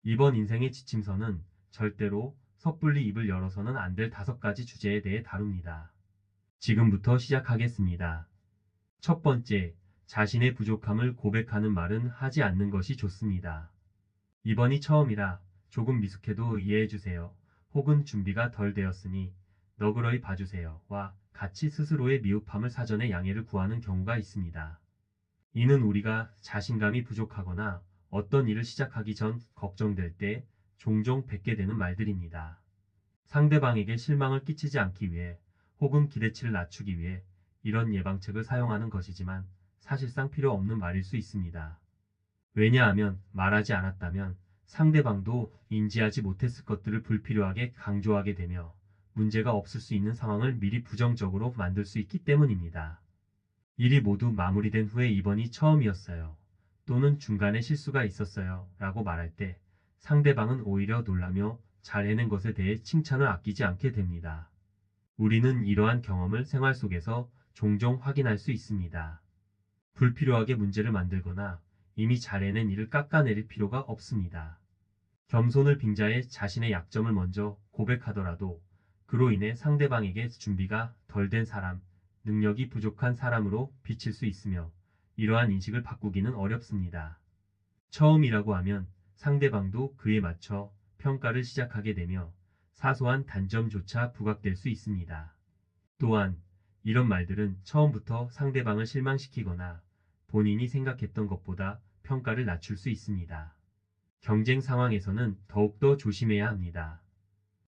이번 인생의 지침서는 절대로 섣불리 입을 열어서는 안 될 5가지 주제에 대해 다룹니다. 지금부터 시작하겠습니다. 첫 번째, 자신의 부족함을 고백하는 말은 하지 않는 것이 좋습니다. 이번이 처음이라 조금 미숙해도 이해해주세요. 혹은 준비가 덜 되었으니 너그러이 봐주세요. 와 같이 스스로의 미흡함을 사전에 양해를 구하는 경우가 있습니다. 이는 우리가 자신감이 부족하거나 어떤 일을 시작하기 전 걱정될 때 종종 뱉게 되는 말들입니다. 상대방에게 실망을 끼치지 않기 위해 혹은 기대치를 낮추기 위해 이런 예방책을 사용하는 것이지만 사실상 필요 없는 말일 수 있습니다. 왜냐하면 말하지 않았다면 상대방도 인지하지 못했을 것들을 불필요하게 강조하게 되며 문제가 없을 수 있는 상황을 미리 부정적으로 만들 수 있기 때문입니다. 일이 모두 마무리된 후에 이번이 처음이었어요. 또는 중간에 실수가 있었어요. 라고 말할 때 상대방은 오히려 놀라며 잘 해낸 것에 대해 칭찬을 아끼지 않게 됩니다. 우리는 이러한 경험을 생활 속에서 종종 확인할 수 있습니다. 불필요하게 문제를 만들거나 이미 잘 해낸 일을 깎아내릴 필요가 없습니다. 겸손을 빙자해 자신의 약점을 먼저 고백하더라도 그로 인해 상대방에게 준비가 덜 된 사람, 능력이 부족한 사람으로 비칠 수 있으며 이러한 인식을 바꾸기는 어렵습니다. 처음이라고 하면 상대방도 그에 맞춰 평가를 시작하게 되며 사소한 단점조차 부각될 수 있습니다. 또한 이런 말들은 처음부터 상대방을 실망시키거나 본인이 생각했던 것보다 평가를 낮출 수 있습니다. 경쟁 상황에서는 더욱더 조심해야 합니다.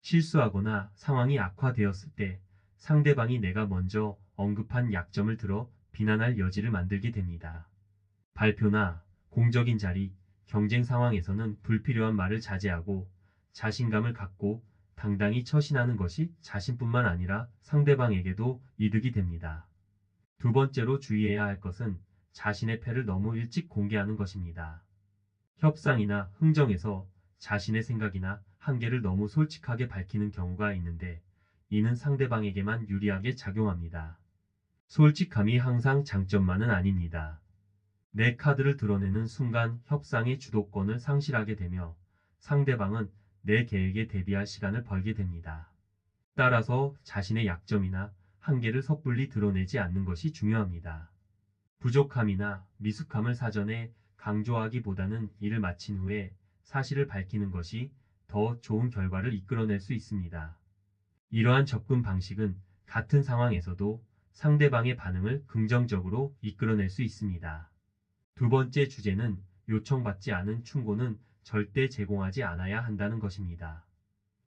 실수하거나 상황이 악화되었을 때 상대방이 내가 먼저 언급한 약점을 들어 비난할 여지를 만들게 됩니다. 발표나 공적인 자리, 경쟁 상황에서는 불필요한 말을 자제하고 자신감을 갖고 당당히 처신하는 것이 자신뿐만 아니라 상대방에게도 이득이 됩니다. 두 번째로 주의해야 할 것은 자신의 패를 너무 일찍 공개하는 것입니다. 협상이나 흥정에서 자신의 생각이나 한계를 너무 솔직하게 밝히는 경우가 있는데 이는 상대방에게만 유리하게 작용합니다. 솔직함이 항상 장점만은 아닙니다. 내 카드를 드러내는 순간 협상의 주도권을 상실하게 되며 상대방은 내 계획에 대비할 시간을 벌게 됩니다. 따라서 자신의 약점이나 한계를 섣불리 드러내지 않는 것이 중요합니다. 부족함이나 미숙함을 사전에 강조하기보다는 일을 마친 후에 사실을 밝히는 것이 더 좋은 결과를 이끌어낼 수 있습니다. 이러한 접근 방식은 같은 상황에서도 상대방의 반응을 긍정적으로 이끌어낼 수 있습니다. 두 번째 주제는 요청받지 않은 충고는 절대 제공하지 않아야 한다는 것입니다.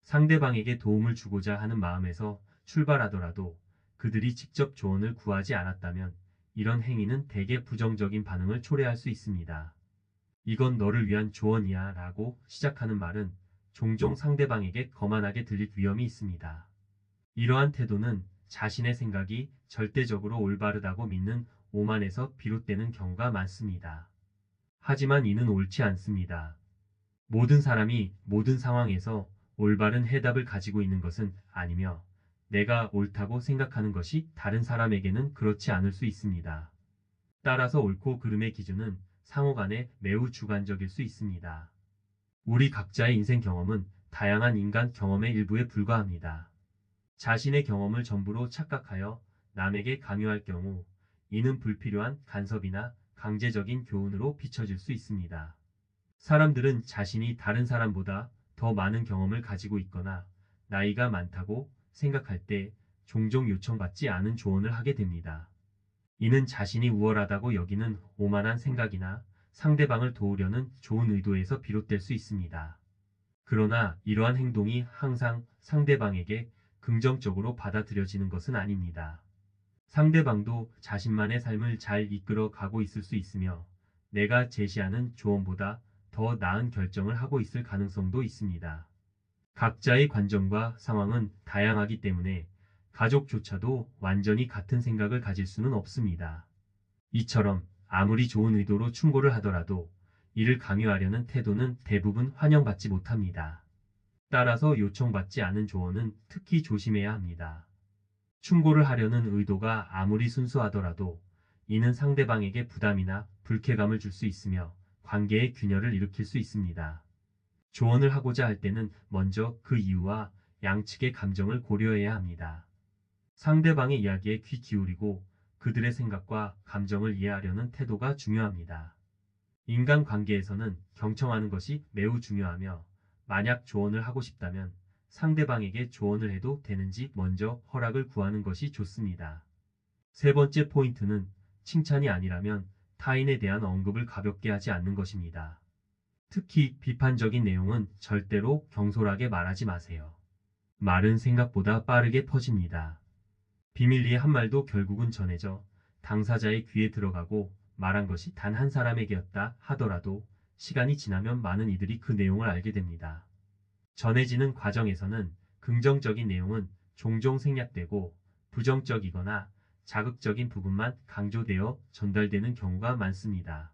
상대방에게 도움을 주고자 하는 마음에서 출발하더라도 그들이 직접 조언을 구하지 않았다면 이런 행위는 대개 부정적인 반응을 초래할 수 있습니다. 이건 너를 위한 조언이야 라고 시작하는 말은 종종 상대방에게 거만하게 들릴 위험이 있습니다. 이러한 태도는 자신의 생각이 절대적으로 올바르다고 믿는 오만에서 비롯되는 경우가 많습니다. 하지만 이는 옳지 않습니다. 모든 사람이 모든 상황에서 올바른 해답을 가지고 있는 것은 아니며 내가 옳다고 생각하는 것이 다른 사람에게는 그렇지 않을 수 있습니다. 따라서 옳고 그름의 기준은 상호간에 매우 주관적일 수 있습니다. 우리 각자의 인생 경험은 다양한 인간 경험의 일부에 불과합니다. 자신의 경험을 전부로 착각하여 남에게 강요할 경우 이는 불필요한 간섭이나 강제적인 교훈으로 비춰질 수 있습니다. 사람들은 자신이 다른 사람보다 더 많은 경험을 가지고 있거나 나이가 많다고 생각할 때 종종 요청받지 않은 조언을 하게 됩니다. 이는 자신이 우월하다고 여기는 오만한 생각이나 상대방을 도우려는 좋은 의도에서 비롯될 수 있습니다. 그러나 이러한 행동이 항상 상대방에게 긍정적으로 받아들여지는 것은 아닙니다. 상대방도 자신만의 삶을 잘 이끌어 가고 있을 수 있으며 내가 제시하는 조언보다 더 나은 결정을 하고 있을 가능성도 있습니다. 각자의 관점과 상황은 다양하기 때문에 가족조차도 완전히 같은 생각을 가질 수는 없습니다. 이처럼 아무리 좋은 의도로 충고를 하더라도 이를 강요하려는 태도는 대부분 환영받지 못합니다. 따라서 요청받지 않은 조언은 특히 조심해야 합니다. 충고를 하려는 의도가 아무리 순수하더라도 이는 상대방에게 부담이나 불쾌감을 줄 수 있으며 관계의 균열을 일으킬 수 있습니다. 조언을 하고자 할 때는 먼저 그 이유와 양측의 감정을 고려해야 합니다. 상대방의 이야기에 귀 기울이고 그들의 생각과 감정을 이해하려는 태도가 중요합니다. 인간관계에서는 경청하는 것이 매우 중요하며 만약 조언을 하고 싶다면 상대방에게 조언을 해도 되는지 먼저 허락을 구하는 것이 좋습니다. 세 번째 포인트는 칭찬이 아니라면 타인에 대한 언급을 가볍게 하지 않는 것입니다. 특히 비판적인 내용은 절대로 경솔하게 말하지 마세요. 말은 생각보다 빠르게 퍼집니다. 비밀리에 한 말도 결국은 전해져 당사자의 귀에 들어가고 말한 것이 단 한 사람에게였다 하더라도 시간이 지나면 많은 이들이 그 내용을 알게 됩니다. 전해지는 과정에서는 긍정적인 내용은 종종 생략되고 부정적이거나 자극적인 부분만 강조되어 전달되는 경우가 많습니다.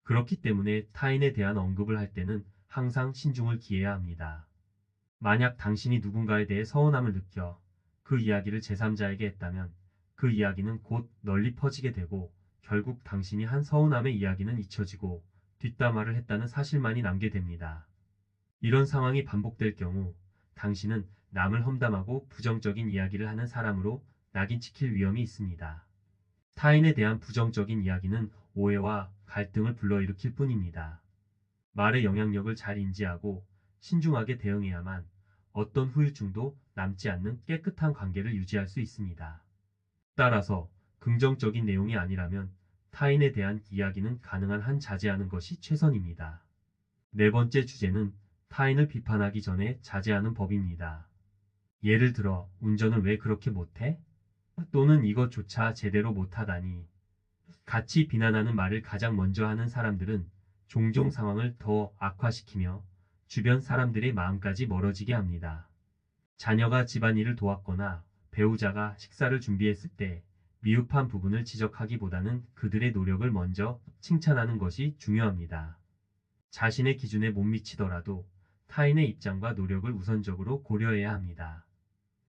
그렇기 때문에 타인에 대한 언급을 할 때는 항상 신중을 기해야 합니다. 만약 당신이 누군가에 대해 서운함을 느껴 그 이야기를 제3자에게 했다면 그 이야기는 곧 널리 퍼지게 되고 결국 당신이 한 서운함의 이야기는 잊혀지고 뒷담화를 했다는 사실만이 남게 됩니다. 이런 상황이 반복될 경우 당신은 남을 험담하고 부정적인 이야기를 하는 사람으로 낙인 찍힐 위험이 있습니다. 타인에 대한 부정적인 이야기는 오해와 갈등을 불러일으킬 뿐입니다. 말의 영향력을 잘 인지하고 신중하게 대응해야만 어떤 후유증도 남지 않는 깨끗한 관계를 유지할 수 있습니다. 따라서 긍정적인 내용이 아니라면 타인에 대한 이야기는 가능한 한 자제하는 것이 최선입니다. 네 번째 주제는 타인을 비판하기 전에 자제하는 법입니다. 예를 들어 운전을 왜 그렇게 못해? 또는 이것조차 제대로 못하다니. 같이 비난하는 말을 가장 먼저 하는 사람들은 종종 상황을 더 악화시키며 주변 사람들의 마음까지 멀어지게 합니다. 자녀가 집안일을 도왔거나 배우자가 식사를 준비했을 때 미흡한 부분을 지적하기보다는 그들의 노력을 먼저 칭찬하는 것이 중요합니다. 자신의 기준에 못 미치더라도 타인의 입장과 노력을 우선적으로 고려해야 합니다.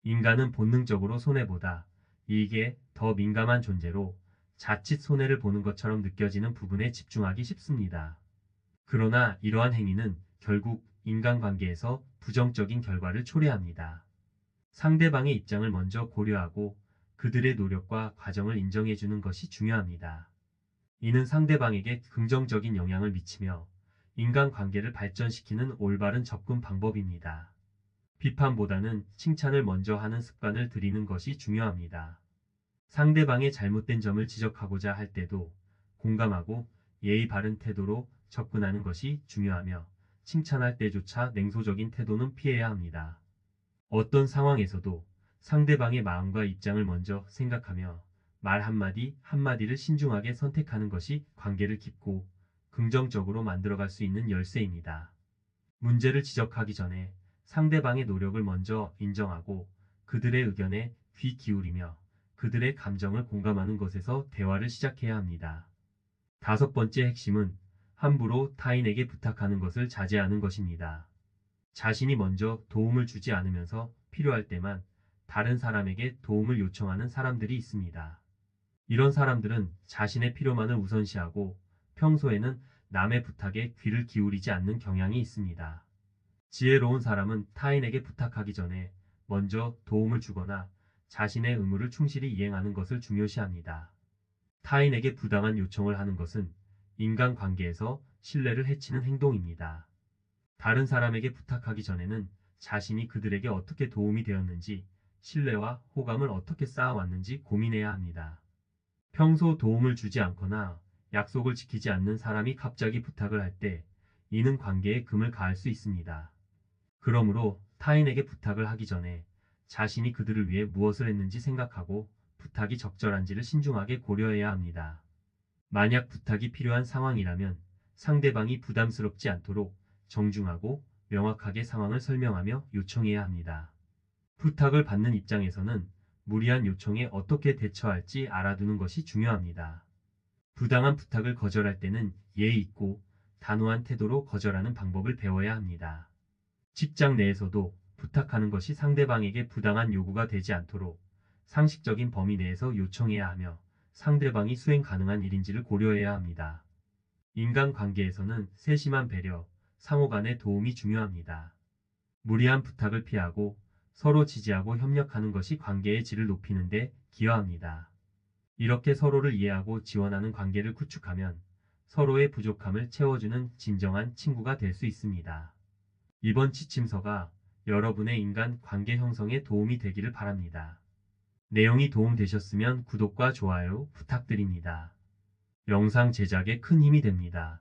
인간은 본능적으로 손해보다 이익에 더 민감한 존재로 자칫 손해를 보는 것처럼 느껴지는 부분에 집중하기 쉽습니다. 그러나 이러한 행위는 결국 인간관계에서 부정적인 결과를 초래합니다. 상대방의 입장을 먼저 고려하고 그들의 노력과 과정을 인정해주는 것이 중요합니다. 이는 상대방에게 긍정적인 영향을 미치며 인간관계를 발전시키는 올바른 접근 방법입니다. 비판보다는 칭찬을 먼저 하는 습관을 들이는 것이 중요합니다. 상대방의 잘못된 점을 지적하고자 할 때도 공감하고 예의 바른 태도로 접근하는 것이 중요하며 칭찬할 때조차 냉소적인 태도는 피해야 합니다. 어떤 상황에서도 상대방의 마음과 입장을 먼저 생각하며 말 한마디 한마디를 신중하게 선택하는 것이 관계를 깊고 긍정적으로 만들어갈 수 있는 열쇠입니다. 문제를 지적하기 전에 상대방의 노력을 먼저 인정하고 그들의 의견에 귀 기울이며 그들의 감정을 공감하는 것에서 대화를 시작해야 합니다. 다섯 번째 핵심은 함부로 타인에게 부탁하는 것을 자제하는 것입니다. 자신이 먼저 도움을 주지 않으면서 필요할 때만 다른 사람에게 도움을 요청하는 사람들이 있습니다. 이런 사람들은 자신의 필요만을 우선시하고 평소에는 남의 부탁에 귀를 기울이지 않는 경향이 있습니다. 지혜로운 사람은 타인에게 부탁하기 전에 먼저 도움을 주거나 자신의 의무를 충실히 이행하는 것을 중요시합니다. 타인에게 부당한 요청을 하는 것은 인간관계에서 신뢰를 해치는 행동입니다. 다른 사람에게 부탁하기 전에는 자신이 그들에게 어떻게 도움이 되었는지, 신뢰와 호감을 어떻게 쌓아왔는지 고민해야 합니다. 평소 도움을 주지 않거나 약속을 지키지 않는 사람이 갑자기 부탁을 할 때 이는 관계에 금을 가할 수 있습니다. 그러므로 타인에게 부탁을 하기 전에 자신이 그들을 위해 무엇을 했는지 생각하고 부탁이 적절한지를 신중하게 고려해야 합니다. 만약 부탁이 필요한 상황이라면 상대방이 부담스럽지 않도록 정중하고 명확하게 상황을 설명하며 요청해야 합니다. 부탁을 받는 입장에서는 무리한 요청에 어떻게 대처할지 알아두는 것이 중요합니다. 부당한 부탁을 거절할 때는 예의 있고 단호한 태도로 거절하는 방법을 배워야 합니다. 직장 내에서도 부탁하는 것이 상대방에게 부당한 요구가 되지 않도록 상식적인 범위 내에서 요청해야 하며 상대방이 수행 가능한 일인지를 고려해야 합니다. 인간관계에서는 세심한 배려, 상호 간의 도움이 중요합니다. 무리한 부탁을 피하고 서로 지지하고 협력하는 것이 관계의 질을 높이는 데 기여합니다. 이렇게 서로를 이해하고 지원하는 관계를 구축하면 서로의 부족함을 채워주는 진정한 친구가 될 수 있습니다. 이번 지침서가 여러분의 인간 관계 형성에 도움이 되기를 바랍니다. 내용이 도움되셨으면 구독과 좋아요 부탁드립니다. 영상 제작에 큰 힘이 됩니다.